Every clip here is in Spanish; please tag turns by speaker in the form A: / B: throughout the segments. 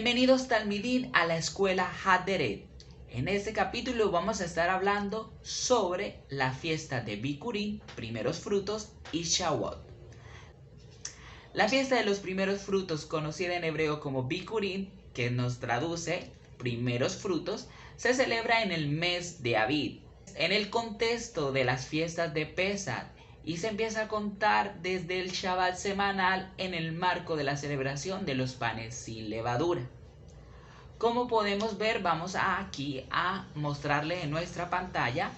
A: Bienvenidos Talmidín a la escuela Haderet. En este capítulo vamos a estar hablando sobre la fiesta de Bikurim, primeros frutos, y Shavuot. La fiesta de los primeros frutos, conocida en hebreo como Bikurim, que nos traduce primeros frutos, se celebra en el mes de Aviv, en el contexto de las fiestas de Pesach, y se empieza a contar desde el Shabbat semanal en el marco de la celebración de los panes sin levadura. Como podemos ver, vamos aquí a mostrarles en nuestra pantalla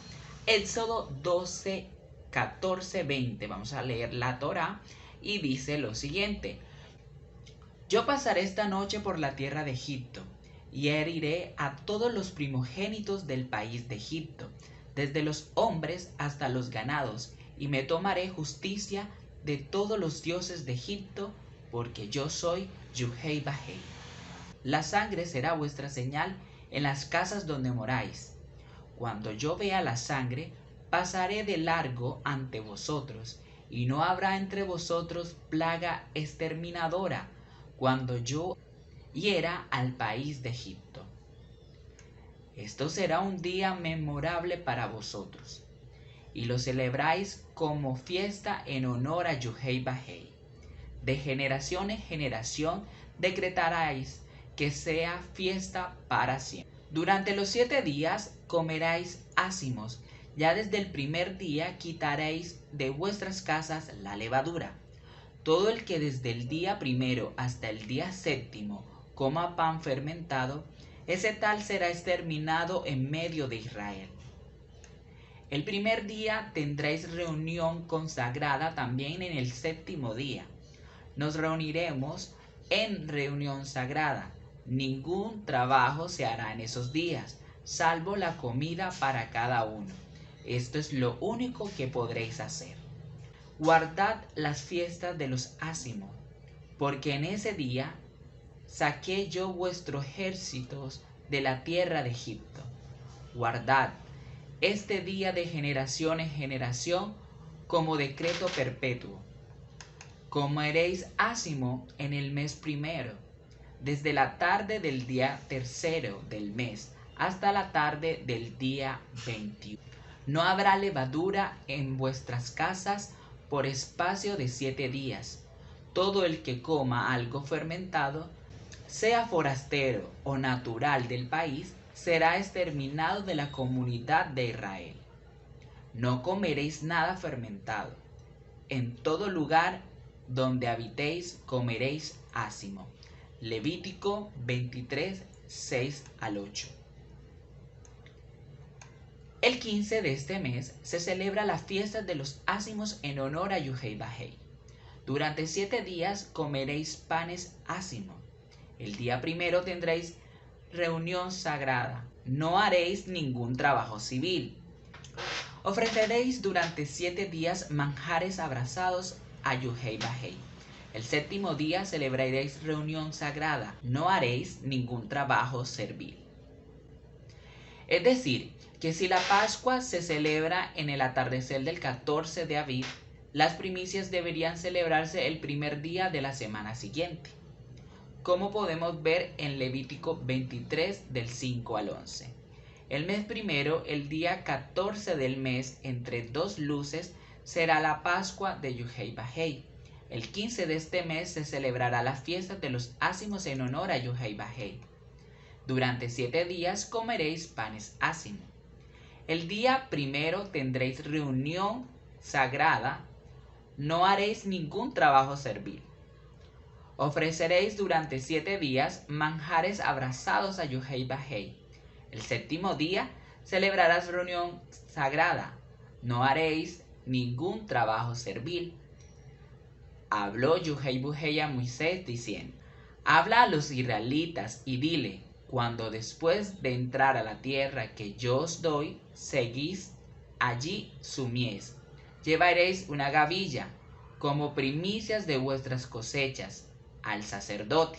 A: Éxodo 12, 14, 20. Vamos a leer la Torá y dice lo siguiente: Yo pasaré esta noche por la tierra de Egipto y heriré a todos los primogénitos del país de Egipto, desde los hombres hasta los ganados, y me tomaré justicia de todos los dioses de Egipto, porque yo soy Yuhei Bahei. La sangre será vuestra señal en las casas donde moráis. Cuando yo vea la sangre, pasaré de largo ante vosotros, y no habrá entre vosotros plaga exterminadora, cuando yo hiera al país de Egipto. Esto será un día memorable para vosotros, y lo celebráis como fiesta en honor a Yuhei Bahei. De generación en generación decretaréis que sea fiesta para siempre. Durante los 7 días comeréis ácimos, ya desde el primer día quitaréis de vuestras casas la levadura. Todo el que desde el día primero hasta el día 7º coma pan fermentado, ese tal será exterminado en medio de Israel. El primer día tendréis reunión consagrada también en el 7º día. Nos reuniremos en reunión sagrada. Ningún trabajo se hará en esos días, salvo la comida para cada uno. Esto es lo único que podréis hacer. Guardad las fiestas de los ácimos, porque en ese día saqué yo vuestros ejércitos de la tierra de Egipto. Guardad este día de generación en generación como decreto perpetuo. Comeréis ácimo en el mes primero, desde la tarde del día 3º del mes hasta la tarde del día 21. No habrá levadura en vuestras casas por espacio de 7 días. Todo el que coma algo fermentado, sea forastero o natural del país, será exterminado de la comunidad de Israel. No comeréis nada fermentado. En todo lugar donde habitéis comeréis ácimo. Levítico 23, 6 al 8. El 15 de este mes se celebra la fiesta de los ácimos en honor a Yuhei Bahei. Durante 7 días comeréis panes ácimos. El día primero tendréis reunión sagrada. No haréis ningún trabajo civil. Ofreceréis durante 7 días manjares abrazados a Yuhei Bahei. El 7º día celebraréis reunión sagrada. No haréis ningún trabajo servil. Es decir, que si la Pascua se celebra en el atardecer del 14 de Aviv, las primicias deberían celebrarse el primer día de la semana siguiente, como podemos ver en Levítico 23 del 5 al 11. El mes primero, el día 14 del mes, entre 2 luces, será la Pascua de Yuhei Bahei. El 15 de este mes se celebrará la fiesta de los ácimos en honor a Yuhei Bahei. Durante 7 días comeréis panes ácimos. El día primero tendréis reunión sagrada. No haréis ningún trabajo servil. Ofreceréis durante 7 días manjares abrazados a Yuhei Bahei. El 7º día celebrarás reunión sagrada. No haréis ningún trabajo servil. Habló Yuhei Bahei a Moisés diciendo: Habla a los israelitas y dile: cuando después de entrar a la tierra que yo os doy, seguís allí su mies, llevaréis una gavilla como primicias de vuestras cosechas al sacerdote,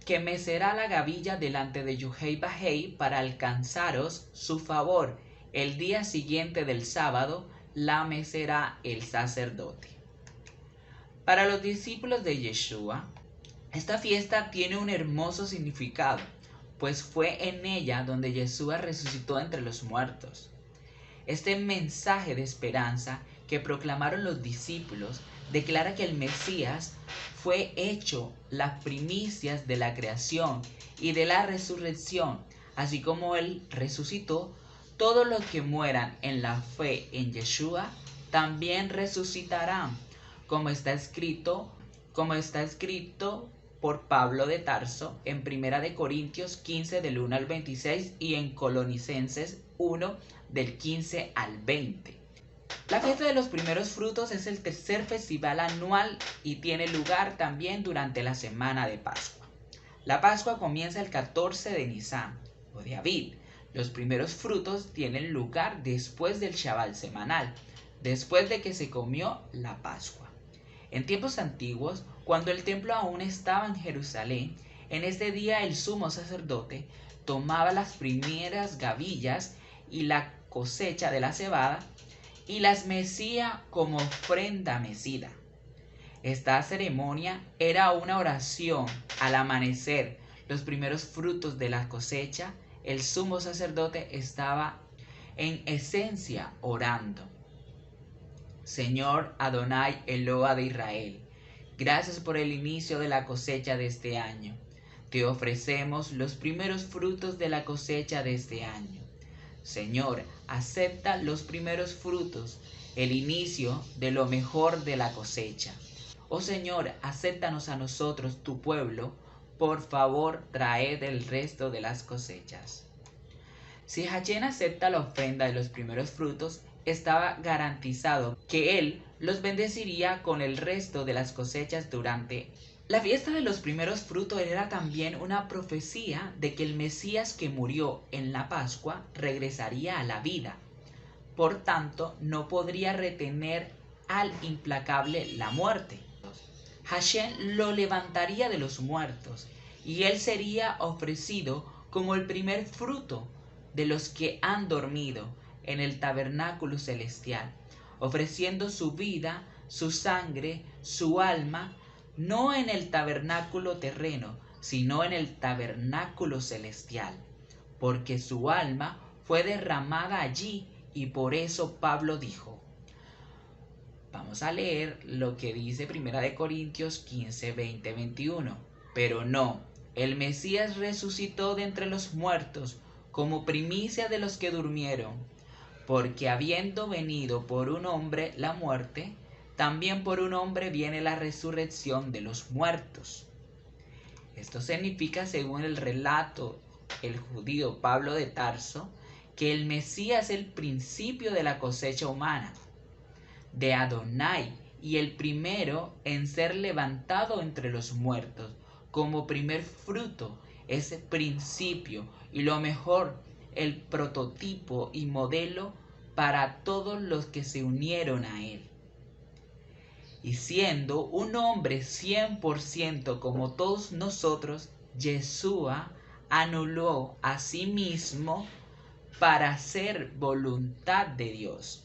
A: que mecerá la gavilla delante de Yuhei Bahei para alcanzaros su favor. El día siguiente del sábado la mecerá el sacerdote. Para los discípulos de Yeshua, Esta fiesta tiene un hermoso significado, pues fue en ella donde Yeshua resucitó entre los muertos. Este mensaje de esperanza que proclamaron los discípulos declara que el Mesías fue hecho las primicias de la creación y de la resurrección, así como Él resucitó. Todos los que mueran en la fe en Yeshua también resucitarán, como está escrito por Pablo de Tarso en 1 Corintios 15 del 1 al 26 y en Colosenses 1 del 15 al 20. La fiesta de los primeros frutos es el tercer festival anual y tiene lugar también durante la semana de Pascua. La Pascua comienza el 14 de Nisan o de Aviv. Los primeros frutos tienen lugar después del Shabbat semanal, después de que se comió la Pascua. En tiempos antiguos, cuando el templo aún estaba en Jerusalén, en este día el sumo sacerdote tomaba las primeras gavillas y la cosecha de la cebada y las mecía como ofrenda mecida. Esta ceremonia era una oración al amanecer, los primeros frutos de la cosecha. El sumo sacerdote estaba en esencia orando. Señor Adonai Eloa de Israel, gracias por el inicio de la cosecha de este año. Te ofrecemos los primeros frutos de la cosecha de este año. Señor, acepta los primeros frutos, el inicio de lo mejor de la cosecha. Oh Señor, acéptanos a nosotros, tu pueblo. Por favor, traed el resto de las cosechas. Si Hashem acepta la ofrenda de los primeros frutos, estaba garantizado que Él los bendeciría con el resto de las cosechas durante. La fiesta de los primeros frutos era también una profecía de que el Mesías que murió en la Pascua regresaría a la vida. Por tanto, no podría retener al implacable la muerte. Hashem lo levantaría de los muertos y Él sería ofrecido como el primer fruto de los que han dormido en el tabernáculo celestial, ofreciendo su vida, su sangre, su alma, no en el tabernáculo terreno, sino en el tabernáculo celestial, porque su alma fue derramada allí y por eso Pablo dijo. Vamos a leer lo que dice 1 Corintios 15, 20, 21. Pero no, el Mesías resucitó de entre los muertos como primicia de los que durmieron, porque habiendo venido por un hombre la muerte, también por un hombre viene la resurrección de los muertos. Esto significa, según el relato el judío Pablo de Tarso, que el Mesías es el principio de la cosecha humana, de Adonai, y el primero en ser levantado entre los muertos, como primer fruto, ese principio y lo mejor, el prototipo y modelo para todos los que se unieron a él. Y siendo un hombre 100% como todos nosotros, Yeshua anuló a sí mismo para hacer voluntad de Dios.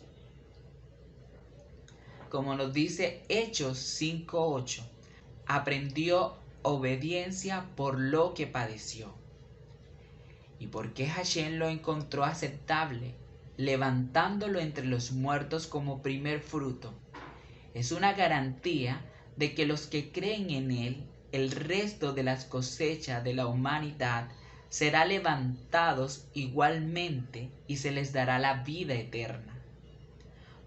A: Como nos dice Hechos 5:8, aprendió obediencia por lo que padeció. ¿Y por qué Hashem lo encontró aceptable, levantándolo entre los muertos como primer fruto? Es una garantía de que los que creen en Él, el resto de las cosechas de la humanidad, será levantados igualmente y se les dará la vida eterna.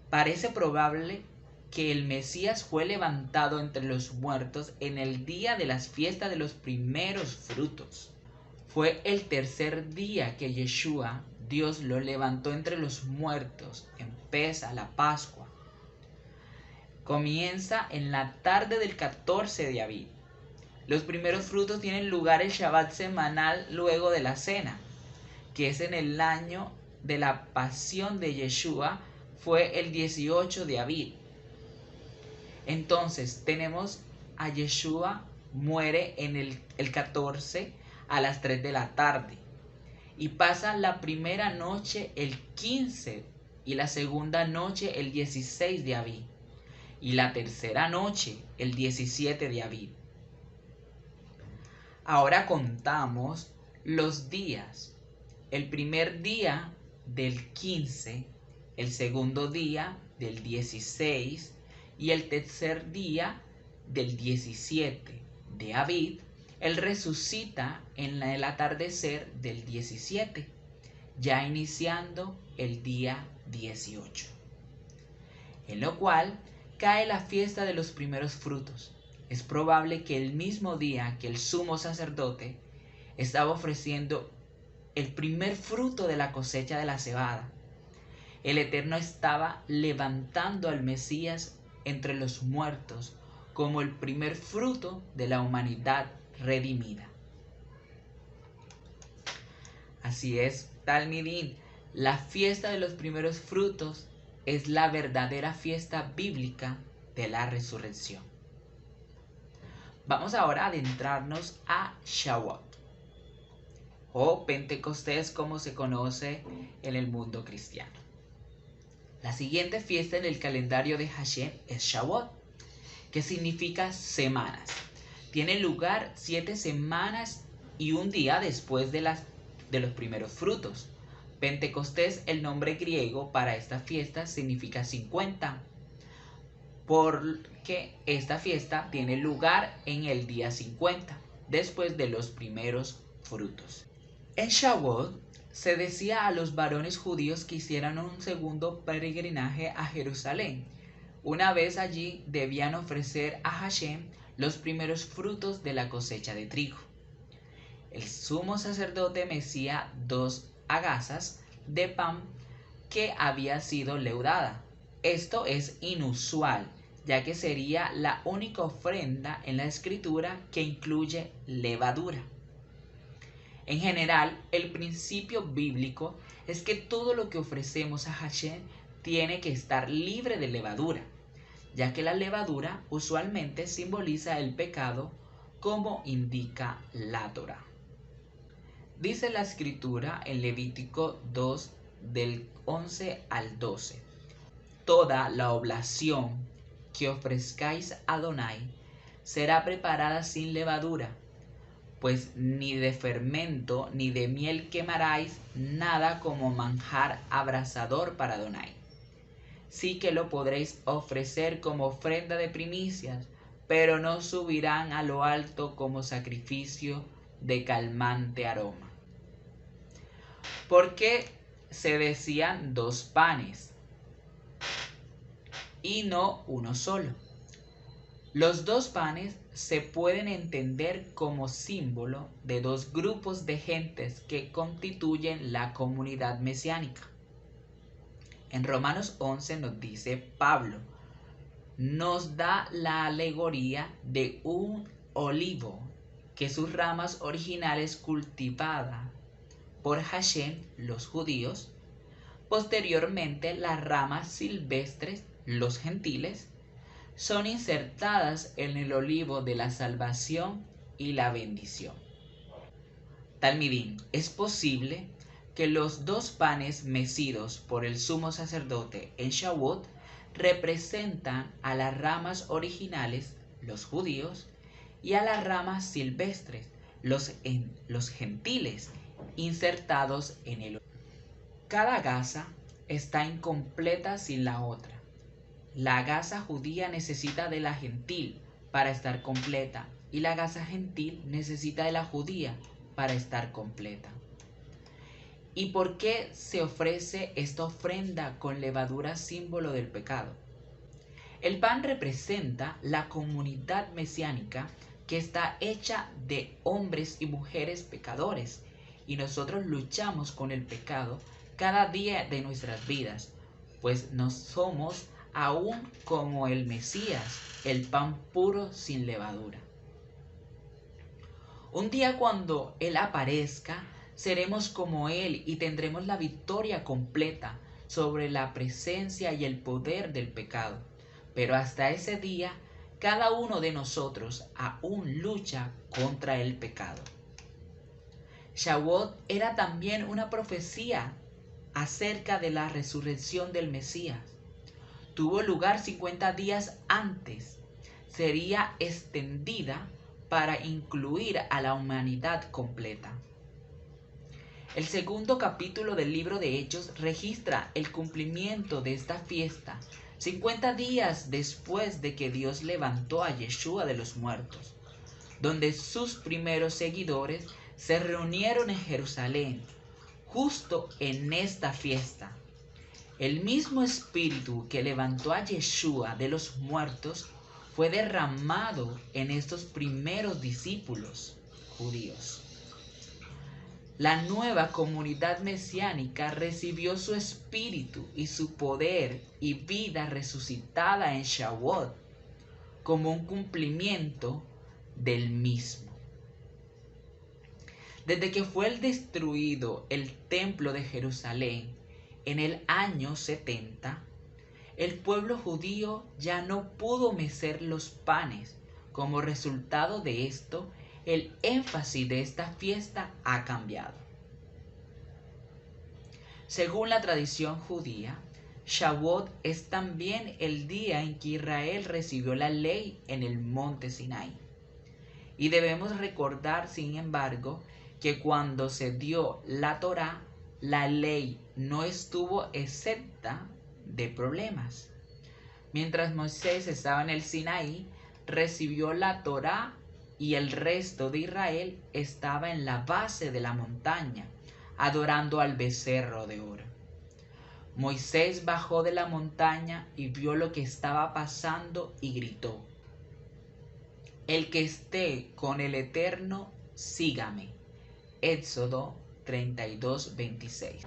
A: Parece probable que el Mesías fue levantado entre los muertos en el día de las fiestas de los primeros frutos. Fue el tercer día que Yeshua, Dios lo levantó entre los muertos. Empieza la Pascua. Comienza en la tarde del 14 de Aviv. Los primeros frutos tienen lugar el Shabbat semanal luego de la cena, que es en el año de la pasión de Yeshua, fue el 18 de Aviv. Entonces tenemos a Yeshua, muere en el 14 a las 3 de la tarde y pasa la primera noche el 15 y la segunda noche el 16 de Aviv y la tercera noche el 17 de Aviv. Ahora contamos los días. El primer día del 15, el segundo día del 16 y el tercer día del 17 de Abib. Él resucita en el atardecer del 17, ya iniciando el día 18, en lo cual cae la fiesta de los primeros frutos. Es probable que el mismo día que el sumo sacerdote estaba ofreciendo el primer fruto de la cosecha de la cebada, el Eterno estaba levantando al Mesías entre los muertos como el primer fruto de la humanidad redimida. Así es, Talmidín, la fiesta de los primeros frutos es la verdadera fiesta bíblica de la resurrección. Vamos ahora a adentrarnos a Shavuot, o Pentecostés como se conoce en el mundo cristiano. La siguiente fiesta en el calendario de Hashem es Shavuot, que significa semanas. Tiene lugar 7 semanas y un día después de los primeros frutos. Pentecostés, el nombre griego para esta fiesta, significa 50, porque esta fiesta tiene lugar en el día 50, después de los primeros frutos. En Shavuot se decía a los varones judíos que hicieran un segundo peregrinaje a Jerusalén. Una vez allí debían ofrecer a Hashem los primeros frutos de la cosecha de trigo. El sumo sacerdote mecía 2 hagazas de pan que había sido leudada. Esto es inusual, ya que sería la única ofrenda en la escritura que incluye levadura. En general, el principio bíblico es que todo lo que ofrecemos a Hashem tiene que estar libre de levadura, ya que la levadura usualmente simboliza el pecado, como indica la Torá. Dice la escritura en Levítico 2 del 11 al 12: toda la oblación que ofrezcáis a Adonai será preparada sin levadura, pues ni de fermento ni de miel quemaráis nada como manjar abrasador para Adonai. Sí que lo podréis ofrecer como ofrenda de primicias, pero no subirán a lo alto como sacrificio de calmante aroma. ¿Por qué se decían 2 panes y no uno solo? Los 2 panes se pueden entender como símbolo de 2 grupos de gentes que constituyen la comunidad mesiánica. En Romanos 11 nos dice Pablo, nos da la alegoría de un olivo que sus ramas originales cultivadas por Hashem, los judíos, posteriormente las ramas silvestres, los gentiles, son insertadas en el olivo de la salvación y la bendición. Talmidín, es posible que los 2 panes mecidos por el sumo sacerdote en Shavuot representan a las ramas originales, los judíos, y a las ramas silvestres, los gentiles, insertados en el olivo. Cada gaza está incompleta sin la otra. La gaza judía necesita de la gentil para estar completa, y la gaza gentil necesita de la judía para estar completa. ¿Y por qué se ofrece esta ofrenda con levadura, símbolo del pecado? El pan representa la comunidad mesiánica que está hecha de hombres y mujeres pecadores, y nosotros luchamos con el pecado cada día de nuestras vidas, pues no somos aún como el Mesías, el pan puro sin levadura. Un día cuando Él aparezca, seremos como Él y tendremos la victoria completa sobre la presencia y el poder del pecado. Pero hasta ese día, cada uno de nosotros aún lucha contra el pecado. Shavuot era también una profecía acerca de la resurrección del Mesías. Tuvo lugar 50 días antes. Sería extendida para incluir a la humanidad completa. El segundo capítulo del libro de Hechos registra el cumplimiento de esta fiesta 50 días después de que Dios levantó a Yeshua de los muertos, donde sus primeros seguidores se reunieron en Jerusalén, justo en esta fiesta. El mismo espíritu que levantó a Yeshua de los muertos fue derramado en estos primeros discípulos judíos. La nueva comunidad mesiánica recibió su espíritu y su poder y vida resucitada en Shavuot como un cumplimiento del mismo. Desde que fue destruido el templo de Jerusalén en el año 70, el pueblo judío ya no pudo mecer los panes. Como resultado de esto, el énfasis de esta fiesta ha cambiado. Según la tradición judía, Shavuot es también el día en que Israel recibió la ley en el monte Sinai. Y debemos recordar, sin embargo, que cuando se dio la Torá, la ley no estuvo exenta de problemas. Mientras Moisés estaba en el Sinaí, recibió la Torá y el resto de Israel estaba en la base de la montaña, adorando al becerro de oro. Moisés bajó de la montaña y vio lo que estaba pasando y gritó: "El que esté con el Eterno, sígame". Éxodo 32:26.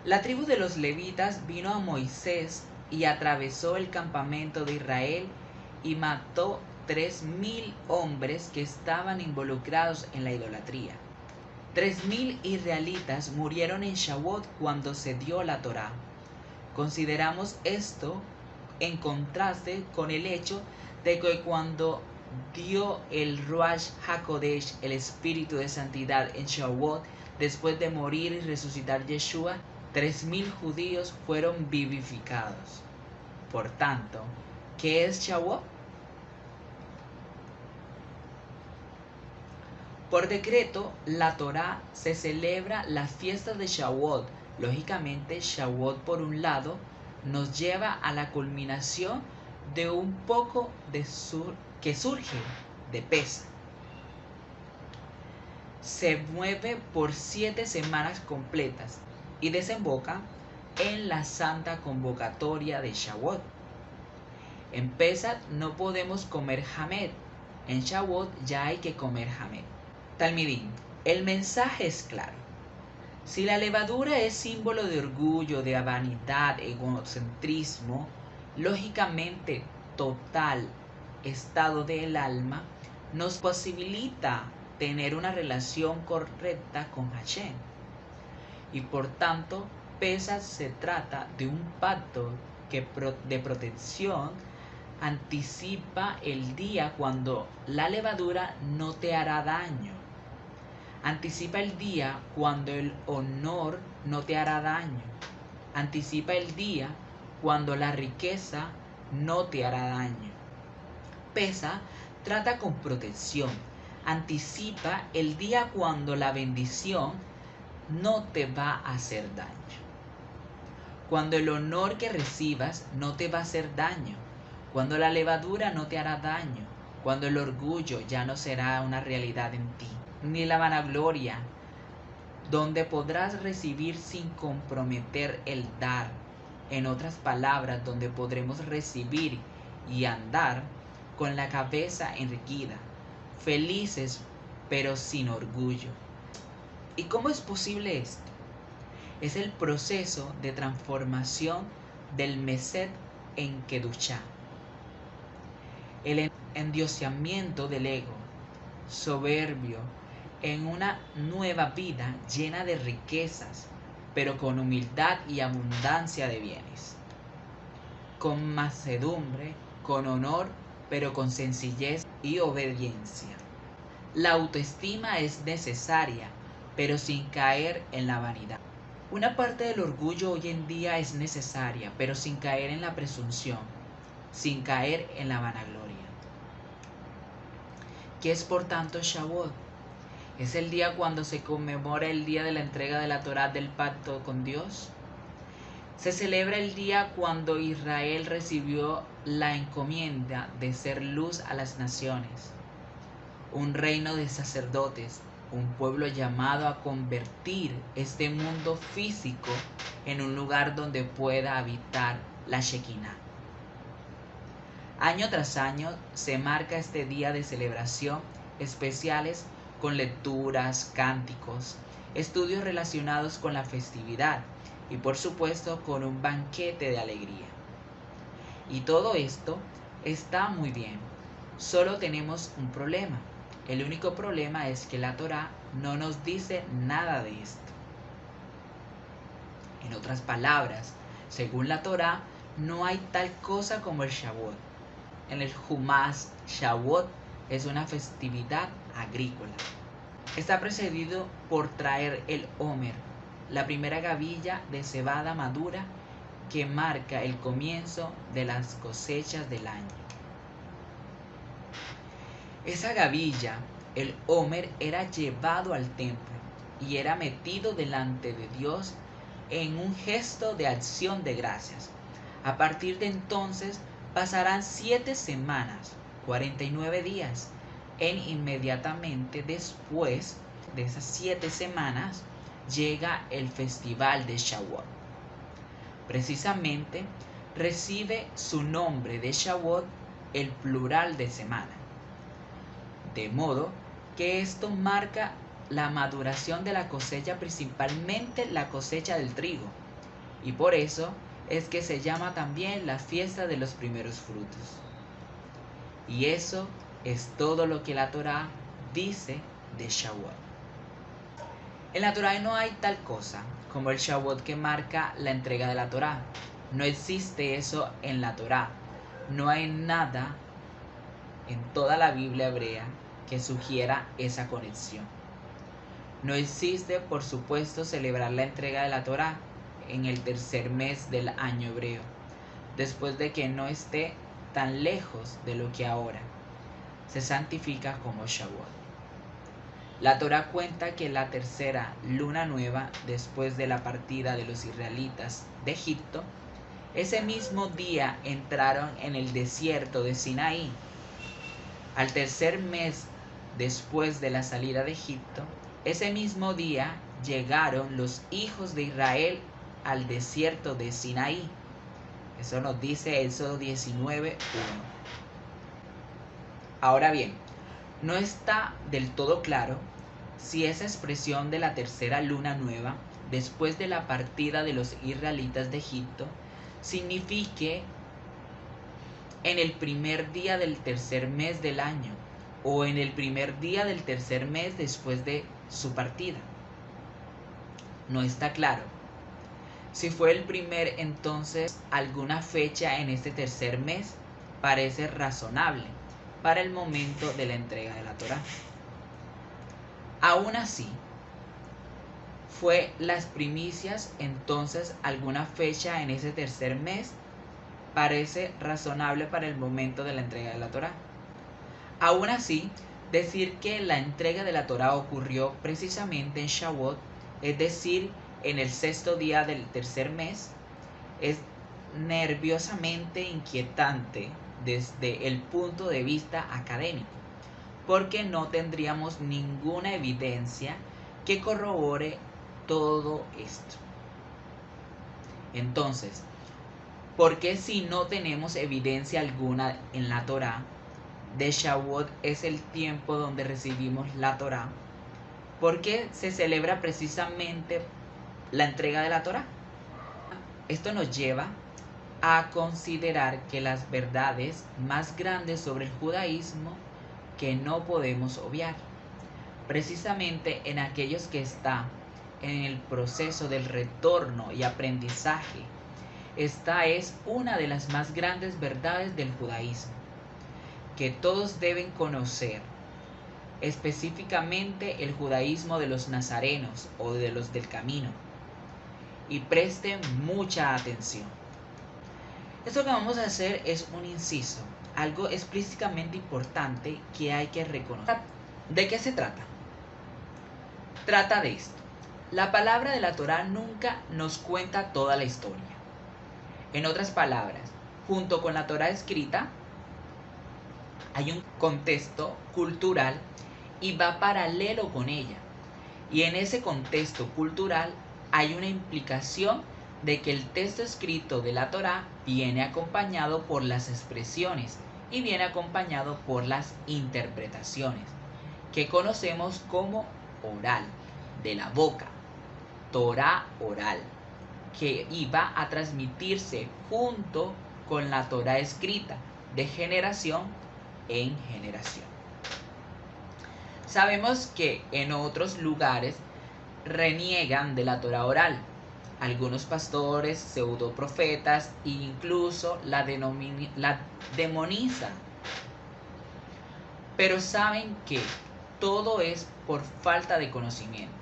A: La tribu de los levitas vino a Moisés y atravesó el campamento de Israel y mató 3,000 hombres que estaban involucrados en la idolatría. 3,000 israelitas murieron en Shavuot cuando se dio la Torá. Consideramos esto en contraste con el hecho de que cuando dio el Ruach HaKodesh, el espíritu de santidad, en Shavuot, después de morir y resucitar Yeshua, 3,000 judíos fueron vivificados. Por tanto, ¿qué es Shavuot? Por decreto, la Torá se celebra las fiestas de Shavuot. Lógicamente, Shavuot, por un lado, nos lleva a la culminación de un poco que surge de Pesaj. Se mueve por 7 semanas completas y desemboca en la santa convocatoria de Shavuot. En Pesaj no podemos comer hamet. En Shavuot ya hay que comer hamet. Talmidim, el mensaje es claro. Si la levadura es símbolo de orgullo, de vanidad, egocentrismo, lógicamente total estado del alma, nos posibilita tener una relación correcta con Hashem. Y por tanto, Pesaj se trata de un pacto de protección. Anticipa el día cuando la levadura no te hará daño. Anticipa el día cuando el honor no te hará daño. Anticipa el día cuando la riqueza no te hará daño. Pesaj trata con protección. Anticipa el día cuando la bendición no te va a hacer daño. Cuando el honor que recibas no te va a hacer daño. Cuando la levadura no te hará daño. Cuando el orgullo ya no será una realidad en ti. Ni la vanagloria, donde podrás recibir sin comprometer el dar. En otras palabras, donde podremos recibir y andar con la cabeza erguida, felices pero sin orgullo. ¿Y cómo es posible esto? Es el proceso de transformación del Mesed en Kedushá. El endiosamiento del ego, soberbio, en una nueva vida llena de riquezas, pero con humildad y abundancia de bienes. Con mansedumbre, con honor, pero con sencillez y obediencia. La autoestima es necesaria, pero sin caer en la vanidad. Una parte del orgullo hoy en día es necesaria, pero sin caer en la presunción, sin caer en la vanagloria. ¿Qué es por tanto Shavuot? ¿Es el día cuando se conmemora el día de la entrega de la Torá del pacto con Dios? Se celebra el día cuando Israel recibió la encomienda de ser luz a las naciones, un reino de sacerdotes, un pueblo llamado a convertir este mundo físico en un lugar donde pueda habitar la Shekinah. Año tras año se marca este día de celebración especiales con lecturas, cánticos, estudios relacionados con la festividad y por supuesto con un banquete de alegría. Y todo esto está muy bien, solo tenemos un problema. El único problema es que la Torá no nos dice nada de esto. En otras palabras, según la Torá, no hay tal cosa como el Shavuot. En el Humash, Shavuot es una festividad agrícola. Está precedido por traer el Omer, la primera gavilla de cebada madura que marca el comienzo de las cosechas del año. Esa gavilla, el Omer, era llevado al templo y era metido delante de Dios en un gesto de acción de gracias. A partir de entonces pasarán 7 semanas, 49 días, inmediatamente después de esas 7 semanas llega el festival de Shavuot. Precisamente recibe su nombre de Shavuot el plural de semana. De modo que esto marca la maduración de la cosecha, principalmente la cosecha del trigo. Y por eso es que se llama también la fiesta de los primeros frutos. Y eso es todo lo que la Torá dice de Shavuot. En la Torá no hay tal cosa como el Shavuot que marca la entrega de la Torá. No existe eso en la Torá. No hay nada en toda la Biblia hebrea que sugiera esa conexión. No existe, por supuesto, celebrar la entrega de la Torá en el tercer mes del año hebreo, después de que no esté tan lejos de lo que ahora se santifica como Shavuot. La Torá cuenta que la tercera luna nueva, después de la partida de los israelitas de Egipto, ese mismo día entraron en el desierto de Sinaí. Al tercer mes después de la salida de Egipto, ese mismo día llegaron los hijos de Israel al desierto de Sinaí. Eso nos dice Éxodo 19:1. Ahora bien, no está del todo claro si esa expresión de la tercera luna nueva, después de la partida de los israelitas de Egipto, signifique en el primer día del tercer mes del año o en el primer día del tercer mes después de su partida. No está claro. Si fue el primer, entonces alguna fecha en este tercer mes parece razonable para el momento de la entrega de la Torá. Aún así, fue las primicias, entonces alguna fecha en ese tercer mes parece razonable para el momento de la entrega de la Torá. Aún así, decir que la entrega de la Torá ocurrió precisamente en Shavuot, es decir, en el sexto día del tercer mes, es nerviosamente inquietante desde el punto de vista académico, porque no tendríamos ninguna evidencia que corrobore todo esto. Entonces, ¿por qué si no tenemos evidencia alguna en la Torá de Shavuot es el tiempo donde recibimos la Torá? ¿Por qué se celebra precisamente la entrega de la Torá? Esto nos lleva a considerar que las verdades más grandes sobre el judaísmo que no podemos obviar, precisamente en aquellos que están en el proceso del retorno y aprendizaje. Esta es una de las más grandes verdades del judaísmo, que todos deben conocer, específicamente el judaísmo de los nazarenos o de los del camino, y presten mucha atención. Esto que vamos a hacer es un inciso, algo explícitamente importante que hay que reconocer. ¿De qué se trata? Trata de esto. La palabra de la Torá nunca nos cuenta toda la historia. En otras palabras, junto con la Torá escrita, hay un contexto cultural y va paralelo con ella. Y en ese contexto cultural hay una implicación de que el texto escrito de la Torá viene acompañado por las expresiones y viene acompañado por las interpretaciones, que conocemos como oral, de la boca, Torá oral, que iba a transmitirse junto con la Torá escrita de generación en generación. Sabemos que en otros lugares reniegan de la Torá oral. Algunos pastores, pseudoprofetas e incluso la demonizan. Pero saben que todo es por falta de conocimiento.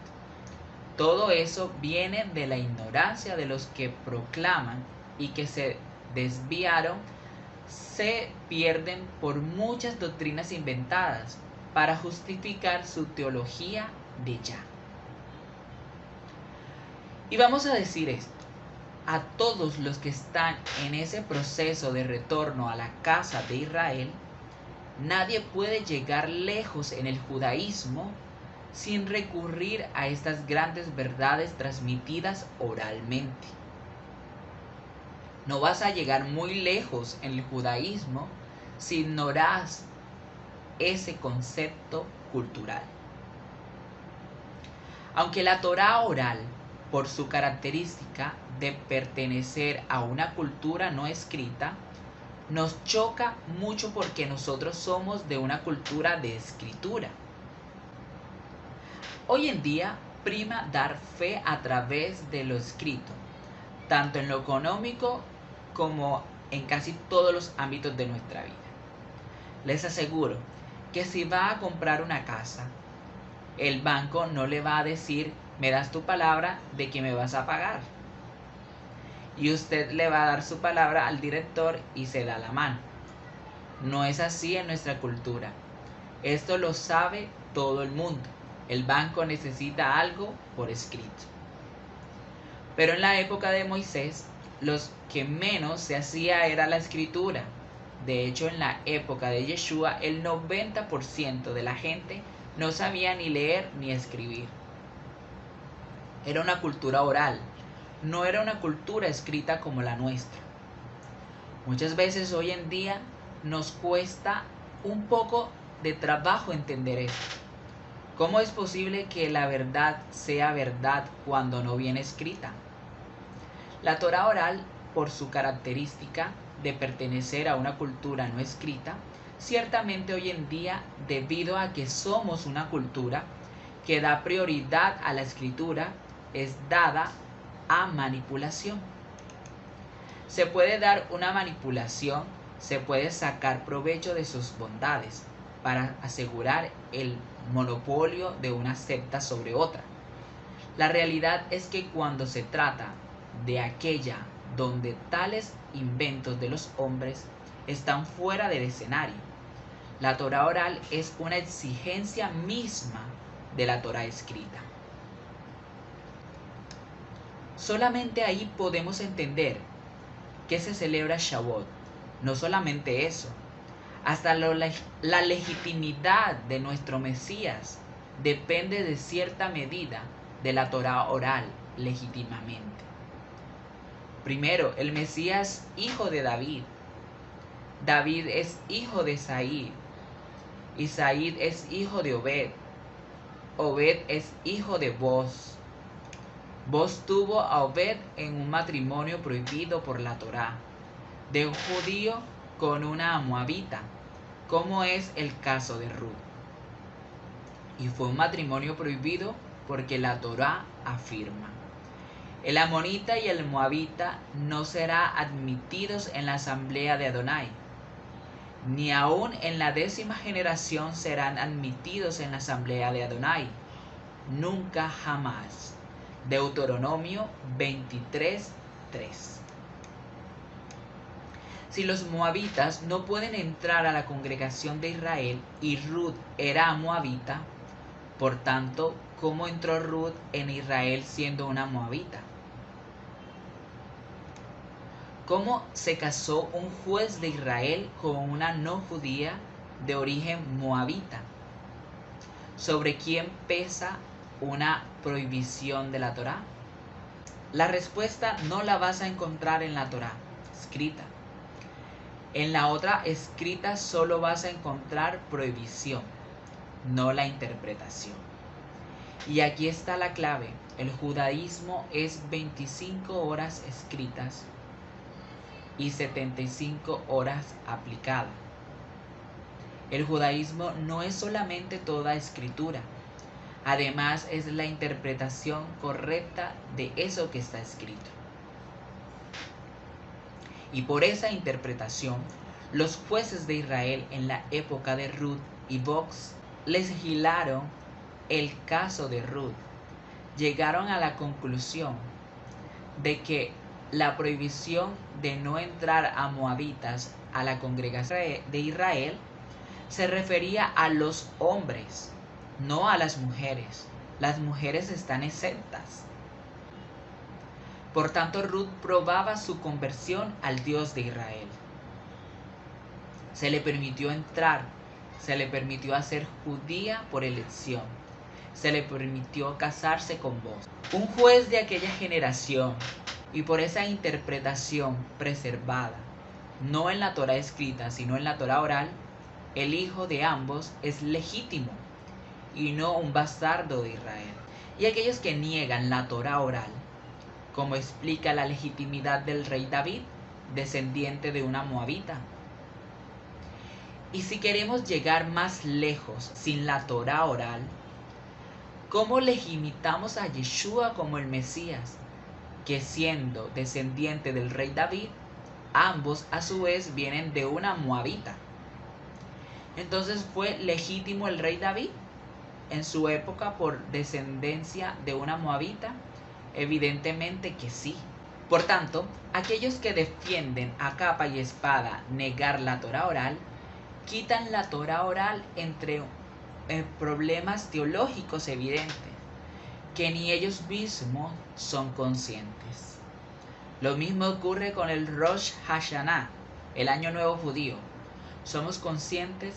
A: Todo eso viene de la ignorancia de los que proclaman y que se desviaron, se pierden por muchas doctrinas inventadas para justificar su teología de ya. Y vamos a decir esto, a todos los que están en ese proceso de retorno a la casa de Israel, nadie puede llegar lejos en el judaísmo sin recurrir a estas grandes verdades transmitidas oralmente. No vas a llegar muy lejos en el judaísmo si ignoras ese concepto cultural. Aunque la Torá oral, por su característica de pertenecer a una cultura no escrita, nos choca mucho porque nosotros somos de una cultura de escritura. Hoy en día prima dar fe a través de lo escrito, tanto en lo económico como en casi todos los ámbitos de nuestra vida. Les aseguro que si va a comprar una casa, el banco no le va a decir, me das tu palabra de que me vas a pagar. Y usted le va a dar su palabra al director y se da la mano. No es así en nuestra cultura. Esto lo sabe todo el mundo. El banco necesita algo por escrito. Pero en la época de Moisés, los que menos se hacía era la escritura. De hecho, en la época de Yeshua, el 90% de la gente no sabía ni leer ni escribir. Era una cultura oral, no era una cultura escrita como la nuestra. Muchas veces hoy en día nos cuesta un poco de trabajo entender esto. ¿Cómo es posible que la verdad sea verdad cuando no viene escrita? La Torá oral, por su característica de pertenecer a una cultura no escrita, ciertamente hoy en día, debido a que somos una cultura que da prioridad a la escritura, es dada a manipulación. Se puede dar una manipulación, se puede sacar provecho de sus bondades para asegurar el monopolio de una secta sobre otra. La realidad es que cuando se trata de aquella donde tales inventos de los hombres están fuera del escenario, la Torá oral es una exigencia misma de la Torá escrita. Solamente ahí podemos entender que se celebra Shavuot. No solamente eso, hasta la legitimidad de nuestro Mesías depende de cierta medida de la Torá oral legítimamente. Primero, el Mesías hijo de David. David es hijo de Isaí. Isaí es hijo de Obed. Obed es hijo de Boz. Boz tuvo a Obed en un matrimonio prohibido por la Torá, de un judío con una moabita, como es el caso de Ruth. Y fue un matrimonio prohibido porque la Torá afirma: el amonita y el moabita no serán admitidos en la asamblea de Adonai, ni aun en la 10ª generación serán admitidos en la asamblea de Adonai, nunca jamás. Deuteronomio 23:3. Si los moabitas no pueden entrar a la congregación de Israel y Ruth era moabita, por tanto, ¿cómo entró Ruth en Israel siendo una moabita? ¿Cómo se casó un juez de Israel con una no judía de origen moabita? ¿Sobre quién pesa una prohibición de la Torá? La respuesta no la vas a encontrar en la Torá escrita. En la otra escrita solo vas a encontrar prohibición, no la interpretación. Y aquí está la clave. El judaísmo es 25 horas escritas y 75 horas aplicadas. El judaísmo no es solamente toda escritura, además es la interpretación correcta de eso que está escrito. Y por esa interpretación, los jueces de Israel en la época de Ruth y Boaz legislaron el caso de Ruth. Llegaron a la conclusión de que la prohibición de no entrar a moabitas a la congregación de Israel se refería a los hombres, no a las mujeres. Las mujeres están exentas. Por tanto, Ruth probaba su conversión al Dios de Israel. Se le permitió entrar, se le permitió hacer judía por elección, se le permitió casarse con Boaz. Un juez de aquella generación, y por esa interpretación preservada, no en la Torá escrita, sino en la Torá oral, el hijo de ambos es legítimo y no un bastardo de Israel. Y aquellos que niegan la Torá oral, como explica la legitimidad del rey David, descendiente de una moabita. Y si queremos llegar más lejos sin la Torá oral, ¿cómo legitimamos a Yeshua como el Mesías, que siendo descendiente del rey David, ambos a su vez vienen de una moabita? Entonces, ¿fue legítimo el rey David en su época por descendencia de una moabita? Evidentemente que sí. Por tanto, aquellos que defienden a capa y espada negar la Torá oral, quitan la Torá oral entre problemas teológicos evidentes que ni ellos mismos son conscientes. Lo mismo ocurre con el Rosh Hashanah, el Año Nuevo Judío. Somos conscientes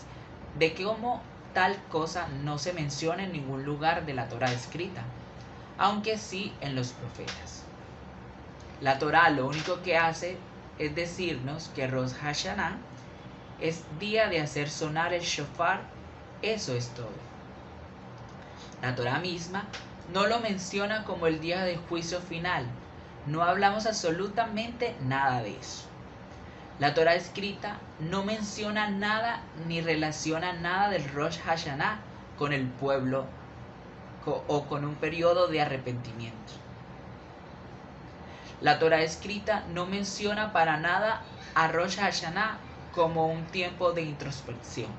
A: de que como tal cosa no se menciona en ningún lugar de la Torá escrita, aunque sí en los profetas. La Torá lo único que hace es decirnos que Rosh Hashanah es día de hacer sonar el shofar, eso es todo. La Torá misma no lo menciona como el día del juicio final, no hablamos absolutamente nada de eso. La Torá escrita no menciona nada ni relaciona nada del Rosh Hashanah con el pueblo o con un periodo de arrepentimiento. La Torá escrita no menciona para nada a Rosh Hashanah como un tiempo de introspección.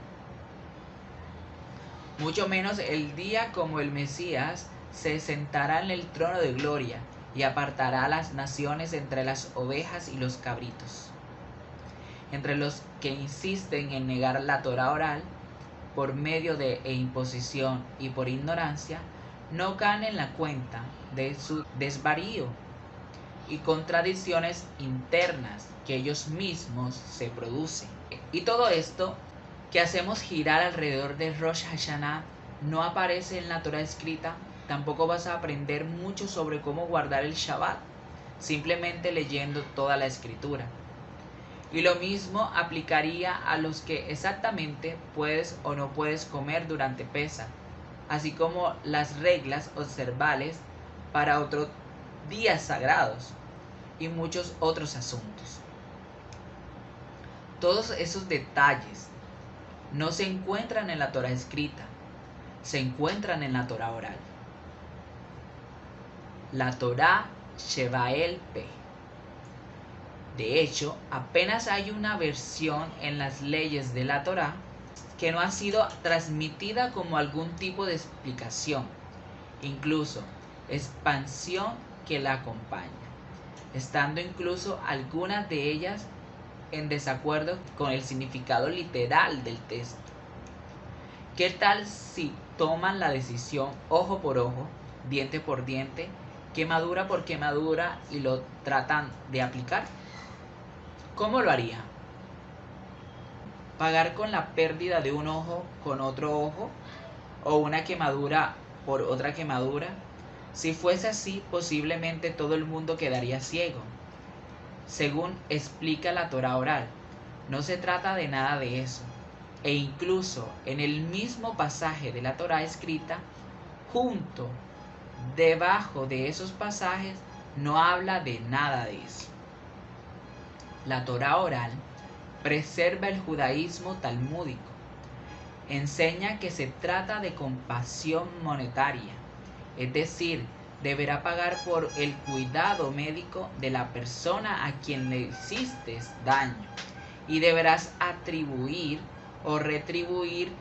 A: Mucho menos el día como el Mesías se sentará en el trono de gloria y apartará a las naciones entre las ovejas y los cabritos. Entre los que insisten en negar la Torá oral por medio de imposición y por ignorancia, no caen en la cuenta de su desvarío y contradicciones internas que ellos mismos se producen. Y todo esto que hacemos girar alrededor de Rosh Hashanah no aparece en la Torá escrita. Tampoco vas a aprender mucho sobre cómo guardar el Shabbat, simplemente leyendo toda la escritura. Y lo mismo aplicaría a los que exactamente puedes o no puedes comer durante Pesaj, así como las reglas observables para otros días sagrados y muchos otros asuntos. Todos esos detalles no se encuentran en la Torá escrita, se encuentran en la Torá oral. La Torá Shevael P. De hecho, apenas hay una versión en las leyes de la Torá que no ha sido transmitida como algún tipo de explicación, incluso expansión que la acompaña, estando incluso algunas de ellas en desacuerdo con el significado literal del texto. ¿Qué tal si toman la decisión ojo por ojo, diente por diente, quemadura por quemadura y lo tratan de aplicar? ¿Cómo lo harían? ¿Pagar con la pérdida de un ojo con otro ojo? ¿O una quemadura por otra quemadura? Si fuese así, posiblemente todo el mundo quedaría ciego. Según explica la Torá oral, no se trata de nada de eso. E incluso en el mismo pasaje de la Torá escrita, junto, debajo de esos pasajes, no habla de nada de eso. La Torá oral preserva el judaísmo talmúdico. Enseña que se trata de compasión monetaria, es decir, deberá pagar por el cuidado médico de la persona a quien le hiciste daño y deberás atribuir o retribuir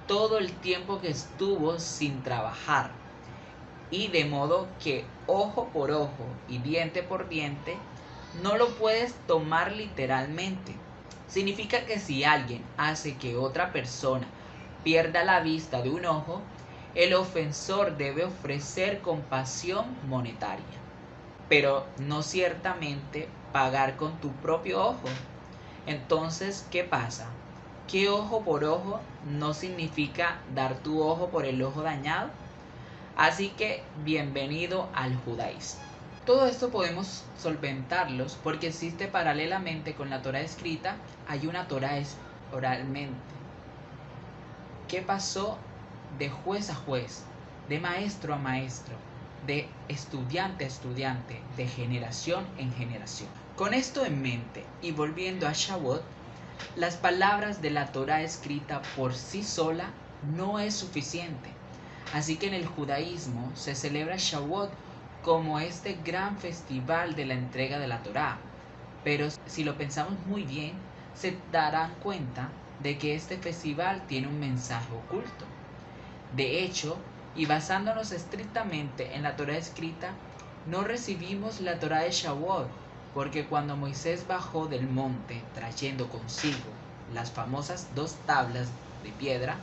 A: todo el tiempo que estuvo sin trabajar. Y de modo que ojo por ojo y diente por diente no lo puedes tomar literalmente. Significa que si alguien hace que otra persona pierda la vista de un ojo, el ofensor debe ofrecer compasión monetaria, pero no ciertamente pagar con tu propio ojo. Entonces, ¿qué pasa? ¿Que ojo por ojo no significa dar tu ojo por el ojo dañado? Así que bienvenido al judaísmo. Todo esto podemos solventarlos porque existe paralelamente con la Torá escrita, hay una Torá oralmente. ¿Qué pasó de juez a juez, de maestro a maestro, de estudiante a estudiante, de generación en generación? Con esto en mente y volviendo a Shavuot, las palabras de la Torá escrita por sí sola no es suficiente. Así que en el judaísmo se celebra Shavuot como este gran festival de la entrega de la Torá. Pero si lo pensamos muy bien, se darán cuenta de que este festival tiene un mensaje oculto. De hecho, y basándonos estrictamente en la Torá escrita, no recibimos la Torá de Shavuot, porque cuando Moisés bajó del monte trayendo consigo las famosas 2 tablas de piedra,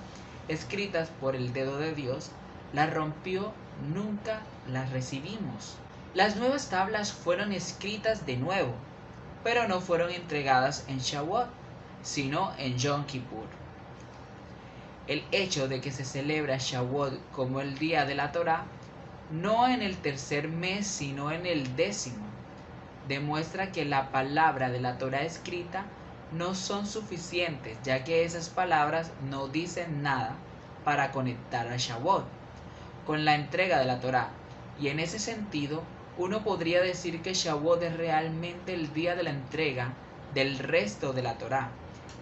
A: escritas por el dedo de Dios, las rompió, nunca las recibimos. Las nuevas tablas fueron escritas de nuevo, pero no fueron entregadas en Shavuot, sino en Yom Kippur. El hecho de que se celebra Shavuot como el día de la Torá, no en el tercer mes, sino en el 10º, demuestra que la palabra de la Torá escrita no son suficientes, ya que esas palabras no dicen nada para conectar a Shavuot con la entrega de la Torá. Y en ese sentido, uno podría decir que Shavuot es realmente el día de la entrega del resto de la Torá.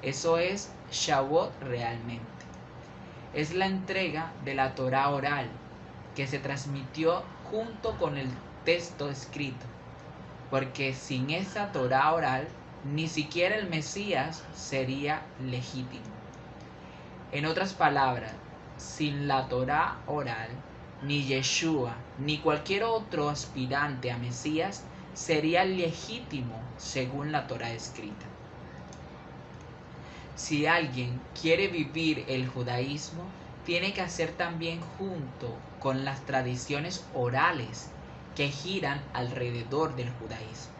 A: Eso es Shavuot realmente. Es la entrega de la Torá oral que se transmitió junto con el texto escrito. Porque sin esa Torá oral, ni siquiera el Mesías sería legítimo. En otras palabras, sin la Torá oral, ni Yeshua, ni cualquier otro aspirante a Mesías sería legítimo según la Torá escrita. Si alguien quiere vivir el judaísmo, tiene que hacer también junto con las tradiciones orales que giran alrededor del judaísmo.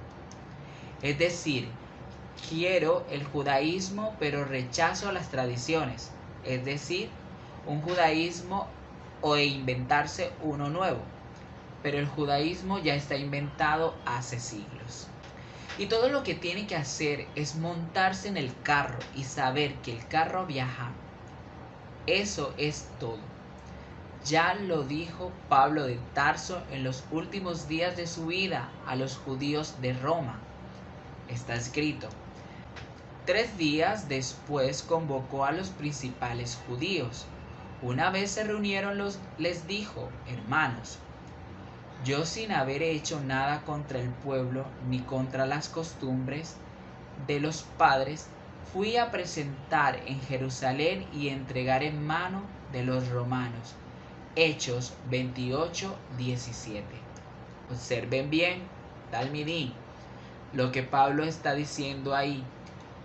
A: Es decir, quiero el judaísmo pero rechazo las tradiciones, es decir, un judaísmo o inventarse uno nuevo, pero el judaísmo ya está inventado hace siglos. Y todo lo que tiene que hacer es montarse en el carro y saber que el carro viaja. Eso es todo. Ya lo dijo Pablo de Tarso en los últimos días de su vida a los judíos de Roma. Está escrito. 3 días después convocó a los principales judíos. Una vez se reunieron les dijo, hermanos, yo sin haber hecho nada contra el pueblo ni contra las costumbres de los padres, fui a presentar en Jerusalén y entregar en mano de los romanos. Hechos 28:17. Observen bien, Talmidín, lo que Pablo está diciendo ahí.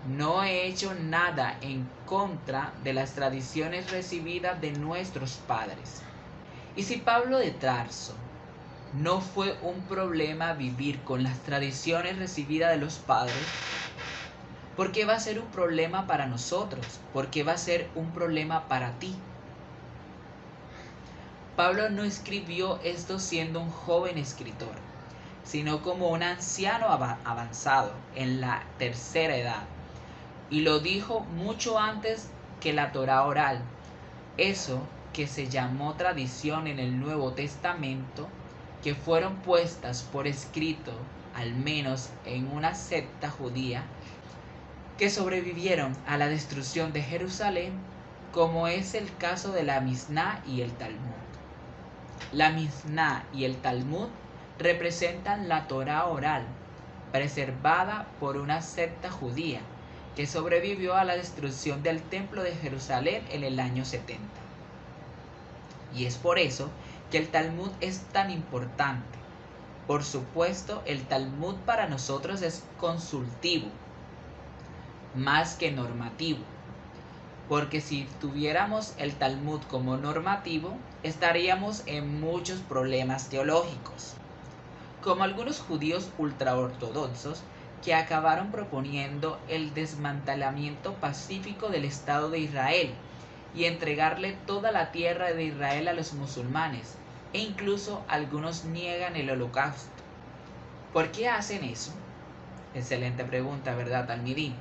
A: No he hecho nada en contra de las tradiciones recibidas de nuestros padres. Y si Pablo de Tarso no fue un problema vivir con las tradiciones recibidas de los padres, ¿por qué va a ser un problema para nosotros? ¿Por qué va a ser un problema para ti? Pablo no escribió esto siendo un joven escritor, sino como un anciano avanzado en la tercera edad. Y lo dijo mucho antes que la Torá oral. Eso que se llamó tradición en el Nuevo Testamento, que fueron puestas por escrito, al menos en una secta judía, que sobrevivieron a la destrucción de Jerusalén, como es el caso de la Misná y el Talmud. La Misná y el Talmud representan la Torá oral, preservada por una secta judía, que sobrevivió a la destrucción del templo de Jerusalén en el año 70. Y es por eso que el Talmud es tan importante. Por supuesto, el Talmud para nosotros es consultivo, más que normativo. Porque si tuviéramos el Talmud como normativo, estaríamos en muchos problemas teológicos. Como algunos judíos ultraortodoxos que acabaron proponiendo el desmantelamiento pacífico del Estado de Israel y entregarle toda la tierra de Israel a los musulmanes, e incluso algunos niegan el holocausto. ¿Por qué hacen eso? Excelente pregunta, ¿verdad, Talmidín?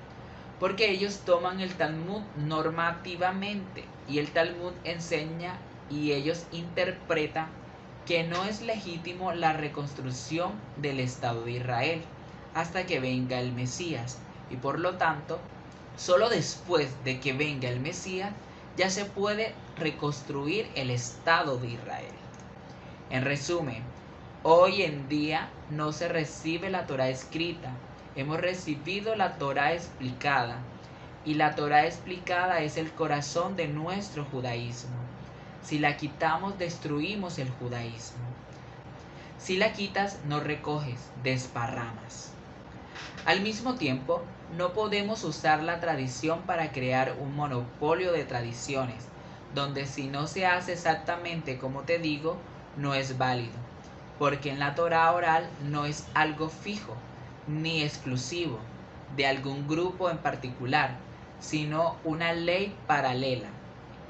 A: Porque ellos toman el Talmud normativamente y el Talmud enseña y ellos interpretan que no es legítimo la reconstrucción del Estado de Israel hasta que venga el Mesías, y por lo tanto, solo después de que venga el Mesías ya se puede reconstruir el Estado de Israel. En resumen, hoy en día no se recibe la Torá escrita, hemos recibido la Torá explicada, y la Torá explicada es el corazón de nuestro judaísmo. Si la quitamos, destruimos el judaísmo. Si la quitas, no recoges, desparramas. Al mismo tiempo, no podemos usar la tradición para crear un monopolio de tradiciones, donde si no se hace exactamente como te digo, no es válido, porque en la Torá oral no es algo fijo, ni exclusivo, de algún grupo en particular, sino una ley paralela,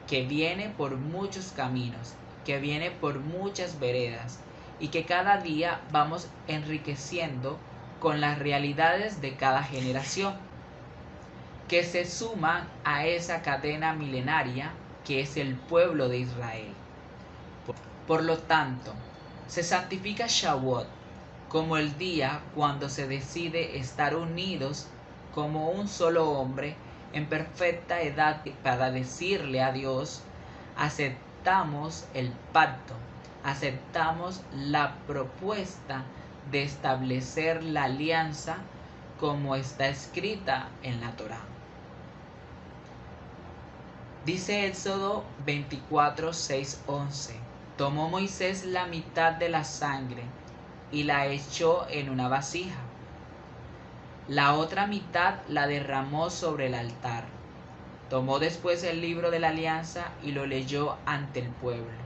A: que viene por muchos caminos, que viene por muchas veredas, y que cada día vamos enriqueciendo con las realidades de cada generación, que se suman a esa cadena milenaria que es el pueblo de Israel. Por lo tanto, se santifica Shavuot como el día cuando se decide estar unidos como un solo hombre en perfecta edad para decirle a Dios: aceptamos el pacto, aceptamos la propuesta de establecer la alianza como está escrita en la Torá. Dice Éxodo 24, 6, 11: tomó Moisés la mitad de la sangre y la echó en una vasija. La otra mitad la derramó sobre el altar. Tomó después el libro de la alianza y lo leyó ante el pueblo,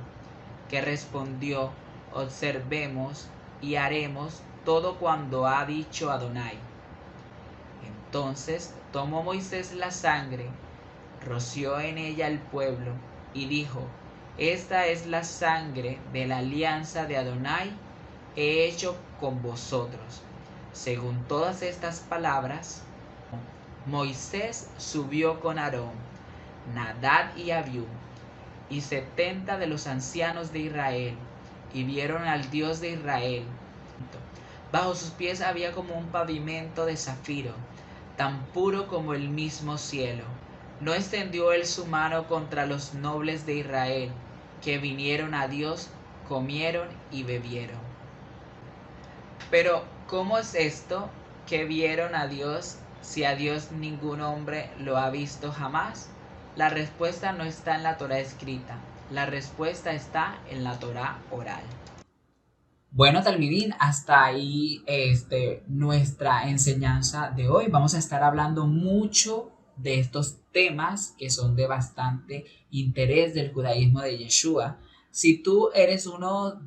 A: que respondió: observemos y haremos todo cuando ha dicho Adonai. Entonces tomó Moisés la sangre, roció en ella el pueblo y dijo: esta es la sangre de la alianza de Adonai he hecho con vosotros. Según todas estas palabras, Moisés subió con Aarón, Nadab y Abiú, y 70 de los ancianos de Israel, y vieron al Dios de Israel. Bajo sus pies había como un pavimento de zafiro, tan puro como el mismo cielo. No extendió él su mano contra los nobles de Israel, que vinieron a Dios, comieron y bebieron. Pero, ¿cómo es esto que vieron a Dios si a Dios ningún hombre lo ha visto jamás? La respuesta no está en la Torá escrita, la respuesta está en la Torá oral. Bueno, Talmidín, hasta ahí nuestra enseñanza de hoy. Vamos a estar hablando mucho de estos temas que son de bastante interés del judaísmo de Yeshua. Si tú eres uno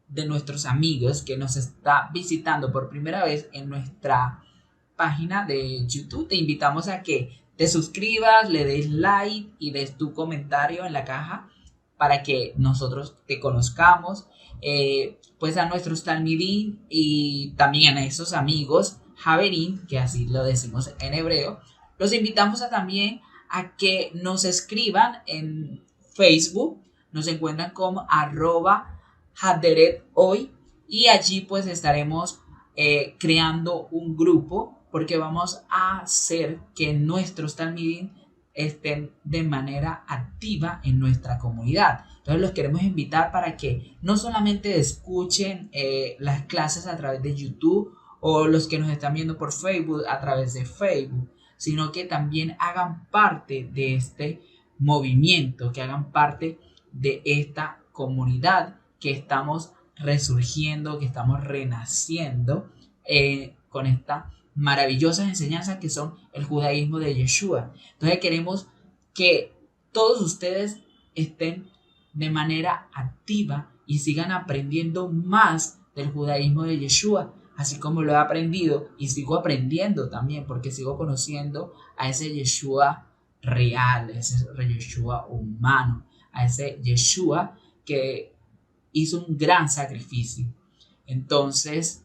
A: de nuestros amigos que nos está visitando por primera vez en nuestra página de YouTube, te invitamos a que te suscribas, le des like y des tu comentario en la caja para que nosotros te conozcamos, pues a nuestros talmidín y también a esos amigos Javerín, que así lo decimos en hebreo, los invitamos a también a que nos escriban en Facebook, nos encuentran como @haderet hoy y allí pues estaremos creando un grupo porque vamos a hacer que nuestros talmidín estén de manera activa en nuestra comunidad. Entonces los queremos invitar para que no solamente escuchen las clases a través de YouTube o los que nos están viendo por Facebook a través de Facebook, sino que también hagan parte de este movimiento, que hagan parte de esta comunidad que estamos resurgiendo, que estamos renaciendo con esta maravillosas enseñanzas que son el judaísmo de Yeshua. Entonces queremos que todos ustedes estén de manera activa y sigan aprendiendo más del judaísmo de Yeshua, así como lo he aprendido y sigo aprendiendo también, porque sigo conociendo a ese Yeshua real, a ese Yeshua humano, a ese Yeshua que hizo un gran sacrificio. Entonces,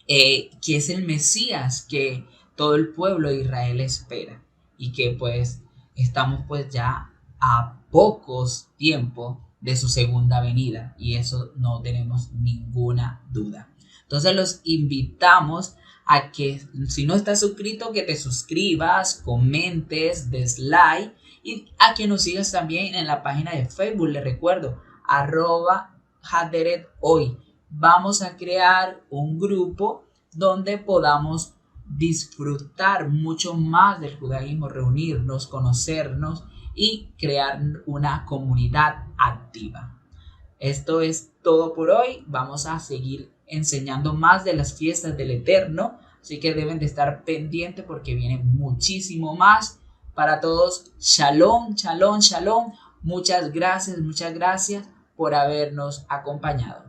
A: que es el Mesías que todo el pueblo de Israel espera y que pues estamos pues ya a pocos tiempos de su segunda venida y eso no tenemos ninguna duda. Entonces los invitamos a que si no estás suscrito que te suscribas, comentes, des like y a que nos sigas también en la página de Facebook, les recuerdo, @haderet hoy. Vamos a crear un grupo donde podamos disfrutar mucho más del judaísmo, reunirnos, conocernos y crear una comunidad activa. Esto es todo por hoy. Vamos a seguir enseñando más de las fiestas del Eterno, así que deben de estar pendientes porque viene muchísimo más para todos. Shalom, shalom, shalom. Muchas gracias por habernos acompañado.